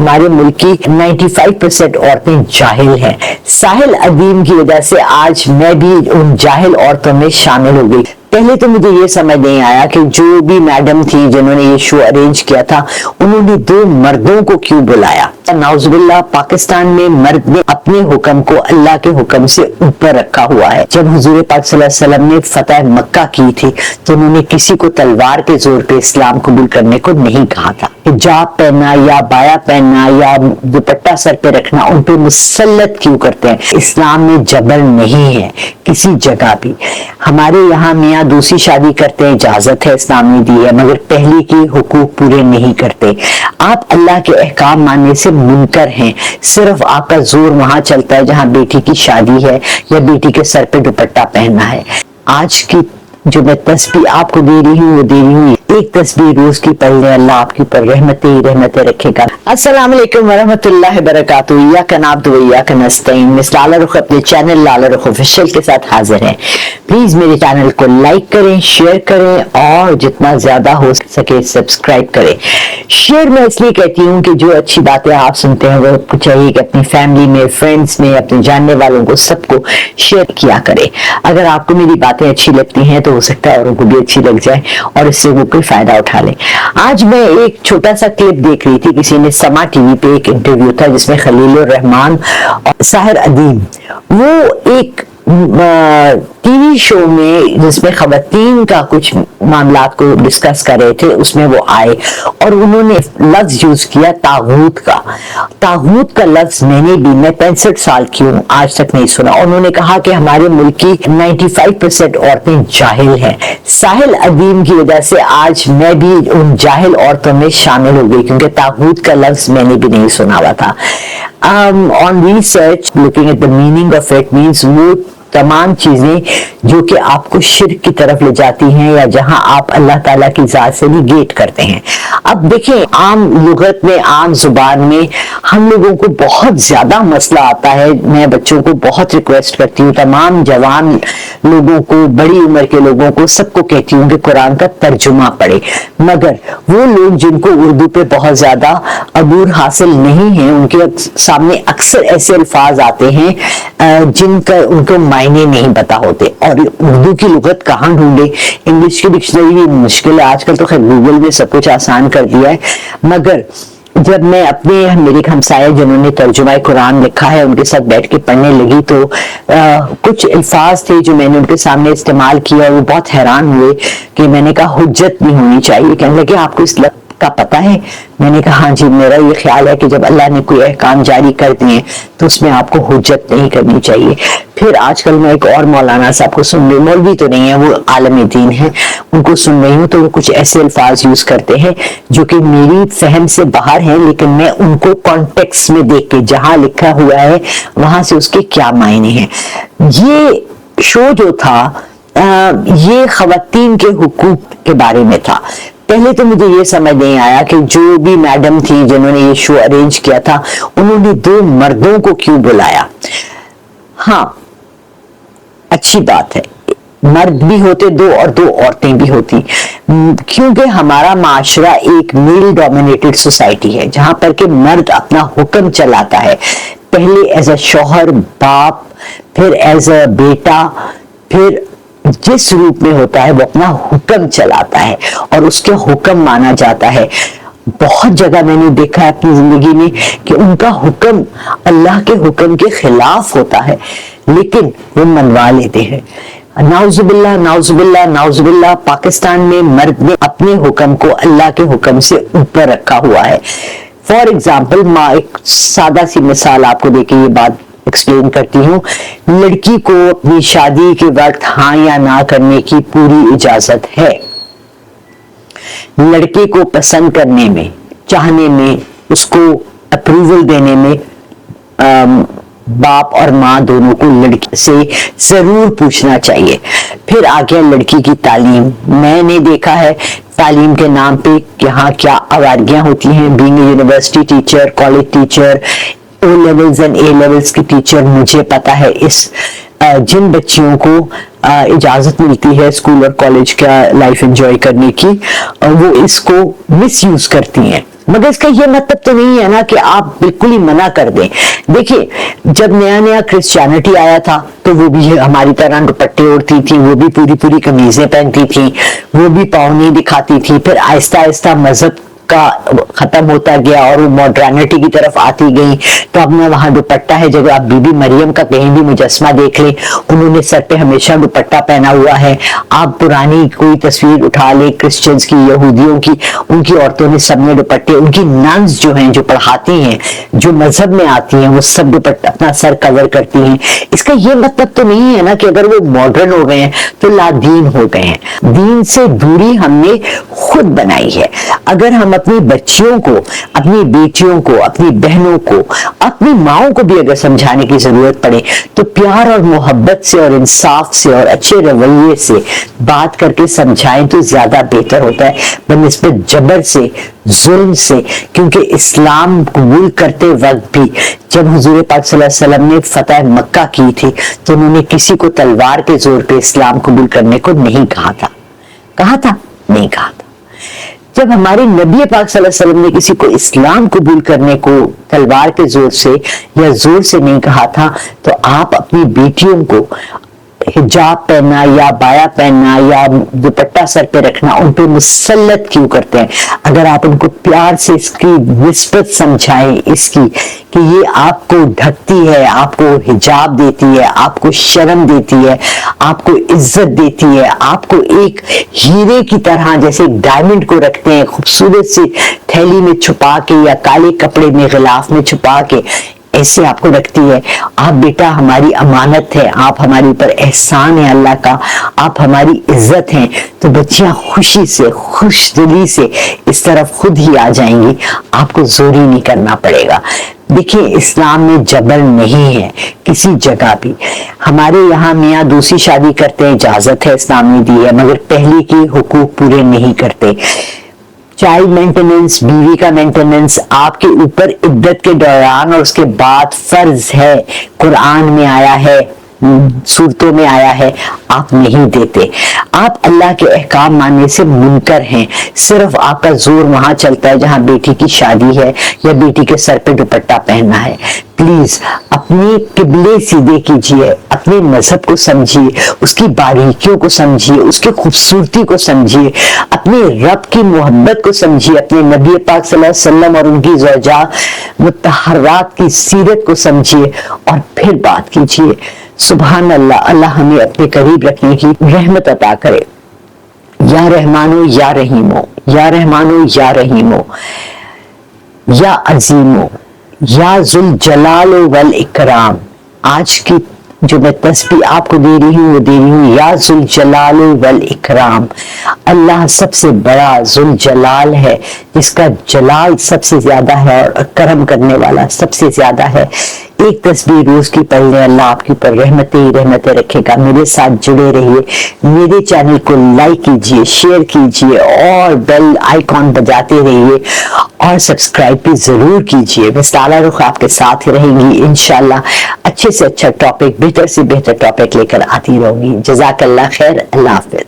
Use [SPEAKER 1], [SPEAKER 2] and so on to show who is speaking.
[SPEAKER 1] ہمارے ملک کی 95% عورتیں جاہل ہیں۔ ساحل ادیم کی وجہ سے آج میں بھی ان جاہل عورتوں میں شامل ہو گئی۔ پہلے تو مجھے یہ سمجھ نہیں آیا کہ جو بھی میڈم تھی جنہوں نے یہ شو ارینج کیا تھا انہوں نے 2 مردوں کو کیوں بلایا۔ نعوذ باللہ پاکستان میں مرد نے اپنے حکم کو اللہ کے حکم سے اوپر رکھا ہوا ہے۔ جب حضور پاک صلی اللہ علیہ وسلم نے فتح مکہ کی تھی تو انہوں نے کسی کو تلوار کے زور پہ اسلام قبول کرنے کو نہیں کہا تھا۔ حجاب پہننا یا بایا پہننا یا دوپٹہ سر پہ رکھنا ان پہ مسلط کیوں کرتے ہیں؟ اسلام میں جبر نہیں ہے کسی جگہ بھی۔ ہمارے یہاں میاں دوسری شادی کرتے ہیں، اجازت ہے، اسلام نے دی ہے، مگر پہلی کی حقوق پورے نہیں کرتے۔ آپ اللہ کے احکام ماننے سے منکر ہیں۔ صرف آپ کا زور وہاں چلتا ہے جہاں بیٹی کی شادی ہے یا بیٹی کے سر پہ دوپٹہ پہننا ہے۔ آج کی جو میں تسبیح آپ کو دے رہی ہوں وہ دے رہی ہوں، ایک تسبیح روز کی پڑھ لیں، اللہ آپ کے اوپر رحمتیں ہی رحمتیں رکھے گا۔ السلام علیکم ورحمۃ اللہ وبرکاتہ۔ ایاک نعبد و ایاک نستعین، مسٹر لالہ رخ اپنے چینل لالہ رخ آفیشیل کے ساتھ حاضر ہیں۔ پلیز میرے چینل کو لائک کریں، شیئر کریں اور جتنا زیادہ ہو سکے سبسکرائب کریں۔ شیئر میں اس لیے کہتی ہوں کہ جو اچھی باتیں آپ سنتے ہیں وہ آپ کو چاہیے کہ اپنی فیملی میں، فرینڈز میں، اپنے جاننے والوں کو سب کو شیئر کیا کریں۔ اگر آپ کو میری باتیں اچھی لگتی ہیں تو ہو سکتا ہے اوروں کو بھی اچھی لگ جائے اور اس سے وہ کوئی فائدہ اٹھا لیں۔ آج میں ایک چھوٹا سا کلپ دیکھ رہی تھی، کسی نے سما ٹی وی پہ ایک انٹرویو تھا جس میں خلیل الرحمان اور ساحر ادیم وہ ایک ٹی وی شو میں جس میں خواتین کا کچھ معاملات کو ڈسکس کر رہے تھے، اس میں وہ آئے اور انہوں نے لفظ یوز کیا طاغوت کا۔ طاغوت کا لفظ میں 65 سال کی ہوں آج تک نہیں سنا۔ انہوں نے کہا کہ ہمارے ملک کی 95% عورتیں جاہل ہیں۔ ساحل ادیم کی وجہ سے آج میں بھی ان جاہل عورتوں میں شامل ہو گئی کیونکہ طاغوت کا لفظ میں نے بھی نہیں سنا ہوا تھا۔ on research looking at the meaning of it means وہ تمام چیزیں جو کہ آپ کو شرک کی طرف لے جاتی ہیں یا جہاں آپ اللہ تعالیٰ کی ذات سے نیگیٹ کرتے ہیں۔ اب دیکھیں عام لغت میں، عام زبان میں ہم لوگوں کو بہت زیادہ مسئلہ آتا ہے۔ میں بچوں کو بہت ریکویسٹ کرتی ہوں، تمام جوان لوگوں کو، بڑی عمر کے لوگوں کو، سب کو کہتی ہوں کہ قرآن کا ترجمہ پڑھے، مگر وہ لوگ جن کو اردو پہ بہت زیادہ عبور حاصل نہیں ہے ان کے سامنے اکثر ایسے الفاظ آتے ہیں جن کا ان کو معنی نہیں پتا ہوتے، اور اردو کی لغت کہاں ڈھونڈے؟ انگلش کی ڈکشنری بھی مشکل ہے، آج کل تو خیر گوگل نے سب کچھ آسان کر دیا ہے، مگر جب میں اپنے میرے ہمسائے جنہوں نے ترجمہ قرآن لکھا ہے ان کے ساتھ بیٹھ کے پڑھنے لگی تو کچھ الفاظ تھے جو میں نے ان کے سامنے استعمال کیا، وہ بہت حیران ہوئے کہ میں نے کہا حجت نہیں ہونی چاہیے۔ کہنے لگے آپ کو اس لفظ کا پتہ ہے؟ میں نے کہا ہاں جی، میرا یہ خیال ہے کہ جب اللہ نے کوئی احکام جاری کر دیے تو اس میں آپ کو حجت نہیں کرنی چاہیے۔ پھر آج کل میں ایک اور مولانا صاحب کو سن رہی ہوں، مولوی تو نہیں ہے، وہ عالم دین ہے، ان کو سن رہی ہوں تو وہ کچھ ایسے الفاظ یوز کرتے ہیں جو کہ میری فہم سے باہر ہیں، لیکن میں ان کو کانٹیکسٹ میں دیکھ کے جہاں لکھا ہوا ہے وہاں سے اس کے کیا معنی ہیں۔ یہ شو جو تھا یہ خواتین کے حقوق کے بارے میں تھا۔ پہلے تو مجھے یہ سمجھ نہیں آیا کہ جو بھی میڈم تھی جنہوں نے یہ شو ارینج کیا تھا انہوں نے 2 مردوں کو کیوں بلایا۔ ہاں اچھی بات ہے، مرد بھی ہوتے 2 اور 2 عورتیں بھی ہوتی، کیونکہ ہمارا معاشرہ ایک میل ڈومینیٹڈ سوسائٹی ہے جہاں پر کہ مرد اپنا حکم چلاتا ہے، پہلے ایز اے شوہر، باپ، پھر ایز اے بیٹا، پھر جس روپ میں ہوتا ہے وہ اپنا حکم چلاتا ہے اور اس کے حکم مانا جاتا ہے۔ بہت جگہ میں نے دیکھا ہے اپنی زندگی میں کہ ان کا حکم اللہ کے حکم کے خلاف ہوتا ہے لیکن وہ منوا لیتے ہیں۔ نعوذ باللہ نعوذ باللہ نعوذ باللہ پاکستان میں مرد نے اپنے حکم کو اللہ کے حکم سے اوپر رکھا ہوا ہے۔ فار ایگزامپل میں ایک سادہ سی مثال آپ کو دے کے یہ بات ایکسپلین کرتی ہوں۔ لڑکی کو اپنی شادی کے وقت ہاں یا نہ کرنے کی پوری اجازت ہے۔ لڑکے کو پسند کرنے میں، چاہنے میں، اس کو اپروول دینے میں باپ اور ماں دونوں کو لڑکی سے ضرور پوچھنا چاہیے۔ پھر آ گیا لڑکی کی تعلیم۔ میں نے دیکھا ہے تعلیم کے نام پہ یہاں کیا آوارگیاں ہوتی ہیں۔ Being a university teacher, college teacher, O levels and A levels کی ٹیچر، مجھے پتا ہے جن بچیوں کو اجازت ملتی ہے اسکول اور کالج کا لائف انجوائے کرنے کی وہ اس کو مس یوز کرتی ہیں۔ مگر اس کا یہ مطلب تو نہیں ہے نا کہ آپ بالکل ہی منع کر دیں. دیکھیے جب نیا نیا کرسچینٹی آیا تھا تو وہ بھی ہماری طرح دوپٹے اوڑھتی تھی, وہ بھی پوری پوری قمیضیں پہنتی تھی, وہ بھی پاؤں نہیں دکھاتی تھی. پھر آہستہ آہستہ مذہب کا ختم ہوتا گیا اور وہ ماڈرنٹی کی طرف آتی گئی, تو اب نہ وہاں دوپٹہ ہے. جب آپ بی بی مریم کا کہیں بھی مجسمہ دیکھ لیں, انہوں نے سر پہ ہمیشہ دوپٹہ پہنا ہوا ہے. آپ پرانی کوئی تصویر اٹھا لیں کرسچنز کی, یہودیوں کی, ان کی عورتوں نے سب نے دوپٹے, ان کی ننز جو ہیں جو پڑھاتی ہیں جو مذہب میں آتی ہیں وہ سب دوپٹہ اپنا سر کور کرتی ہیں. اس کا یہ مطلب تو نہیں ہے نا کہ اگر وہ ماڈرن ہو گئے ہیں تو لا دین ہو گئے ہیں. دین سے دوری ہم نے خود بنائی ہے. اگر ہم اپنی بچیوں کو, اپنی بیٹیوں کو, اپنی بہنوں کو, اپنی ماؤں کو بھی اگر سمجھانے کی ضرورت پڑے تو پیار اور محبت سے اور انصاف سے اور اچھے رویے سے بات کر کے سمجھائیں تو زیادہ بہتر ہوتا ہے بنسبت جبر سے, ظلم سے. کیونکہ اسلام قبول کرتے وقت بھی جب حضور پاک صلی اللہ علیہ وسلم نے فتح مکہ کی تھی تو انہوں نے کسی کو تلوار کے زور پہ اسلام قبول کرنے کو نہیں کہا تھا. کہا تھا؟ نہیں کہا تھا. جب ہمارے نبی پاک صلی اللہ علیہ وسلم نے کسی کو اسلام قبول کرنے کو تلوار کے زور سے یا زور سے نہیں کہا تھا, تو آپ اپنی بیٹیوں کو حجاب پہننا یا بایا پہننا یا دوپٹہ سر پہ رکھنا ان پہ مسلط کیوں کرتے ہیں؟ اگر آپ ان کو پیار سے اس کی نسبت سمجھائیں, اس کی کہ یہ آپ کو ڈھکتی ہے, آپ کو حجاب دیتی ہے, آپ کو شرم دیتی ہے, آپ کو عزت دیتی ہے, آپ کو ایک ہیرے کی طرح جیسے ایک ڈائمنڈ کو رکھتے ہیں خوبصورت سی تھیلی میں چھپا کے یا کالے کپڑے میں غلاف میں چھپا کے, ایسے آپ کو رکھتی ہے. آپ بیٹا ہماری امانت ہے, آپ ہمارے اوپر احسان ہے اللہ کا, آپ ہماری عزت ہیں. تو بچیاں خوشی سے خوش دلی سے اس طرف خود ہی آ جائیں گی, آپ کو زوری نہیں کرنا پڑے گا. دیکھیں اسلام میں جبر نہیں ہے کسی جگہ بھی. ہمارے یہاں میاں دوسری شادی کرتے ہیں, اجازت ہے, اسلام نے دی ہے, مگر پہلی کے حقوق پورے نہیں کرتے. چائلڈ مینٹیننس, بیوی کا مینٹیننس آپ کے اوپر عدت کے دوران اور اس کے بعد فرض ہے. قرآن میں آیا ہے, صورتوں میں آیا ہے, آپ نہیں دیتے. آپ اللہ کے احکام ماننے سے منکر ہیں. صرف آپ کا زور وہاں چلتا ہے جہاں بیٹی کی شادی ہے یا بیٹی کے سر پہ دوپٹہ پہننا ہے. پلیز اپنے قبلے سیدھے کیجئے, اپنے مذہب کو سمجھیے, اس کی باریکیوں کو سمجھیے, اس کی خوبصورتی کو سمجھیے, اپنے رب کی محبت کو سمجھیے, اپنے نبی پاک صلی اللہ علیہ وسلم اور ان کی زوجات مطہرات کی سیرت کو سمجھیے اور پھر بات کیجیے. سبحان اللہ, اللہ ہمیں اپنے قریب رکھنے کی رحمت عطا کرے. یا رحمانو یا رحیمو, یا رحمانو یا رحیمو, یا عظیمو, یا ذوالجلال والاکرام. آج کی جو میں تسبیح آپ کو دے رہی ہوں وہ دے رہی ہوں یا ذوالجلال والاکرام. اللہ سب سے بڑا ذوالجلال ہے, جس کا جلال سب سے زیادہ ہے اور کرم کرنے والا سب سے زیادہ ہے. ایک تسبیح روز کی پڑھ لیں, اللہ آپ کے اوپر رحمتیں ہی رحمتیں رکھے گا. میرے ساتھ جڑے رہیے, میرے چینل کو لائک کیجیے, شیئر کیجیے اور بیل آئیکن بجاتے رہیے اور سبسکرائب بھی ضرور کیجیے. میں سالہ رخ آپ کے ساتھ رہیں گی انشاءاللہ. اچھے سے اچھا ٹاپک, بہتر سے بہتر ٹاپک لے کر آتی رہوں گی. جزاک اللہ خیر. اللہ حافظ.